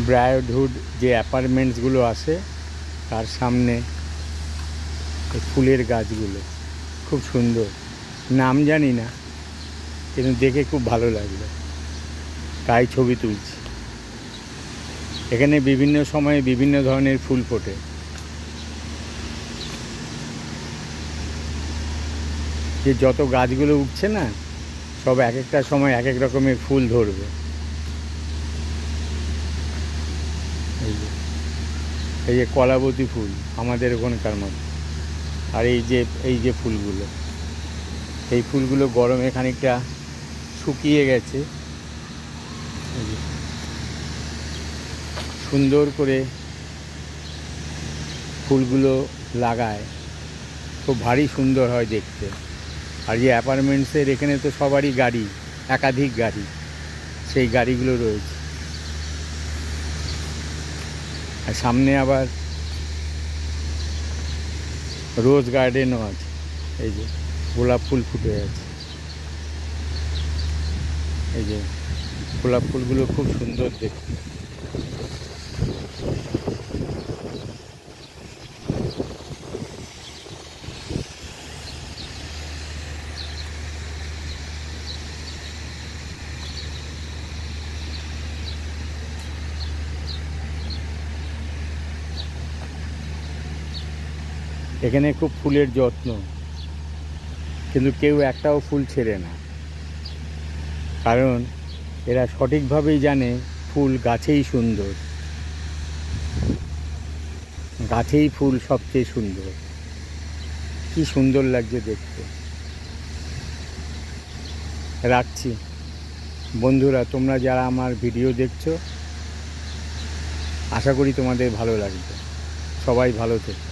ব্রায়ারহুড যে অ্যাপার্টমেন্টসগুলো আছে তার সামনে এই ফুলের গাছগুলো খুব সুন্দর, নাম জানি না কিন্তু দেখে খুব ভালো লাগলো, তাই ছবি তুলছি। এখানে বিভিন্ন সময়ে বিভিন্ন ধরনের ফুল ফোটে। যে যত গাছগুলো উঠছে না, সব এক একটা সময় এক এক রকমের ফুল ধরবে। এই যে কলাবতী ফুল আমাদের ওখানকার মতো। আর এই যে ফুলগুলো, এই ফুলগুলো গরমে খানিকটা শুকিয়ে গেছে। সুন্দর করে ফুলগুলো লাগায়, খুব ভারী সুন্দর হয় দেখতে। আর যে অ্যাপার্টমেন্টসের এখানে তো সবারই গাড়ি, একাধিক গাড়ি, সেই গাড়িগুলো রয়েছে। আর সামনে আবার রোজ গার্ডেনও আছে। এই যে গোলাপ ফুল ফুটে আছে, এই যে গোলাপ ফুলগুলো খুব সুন্দর দেখতে। এখানে খুব ফুলের যত্ন, কিন্তু কেউ একটাও ফুল ছেড়ে না, কারণ এরা সঠিকভাবেই জানে ফুল গাছেই সুন্দর, গাছেই ফুল সবচেয়ে সুন্দর। কি সুন্দর লাগছে দেখতে। রাখছি বন্ধুরা, তোমরা যারা আমার ভিডিও দেখছো, আশা করি তোমাদের ভালো লাগবে। সবাই ভালো থেকো।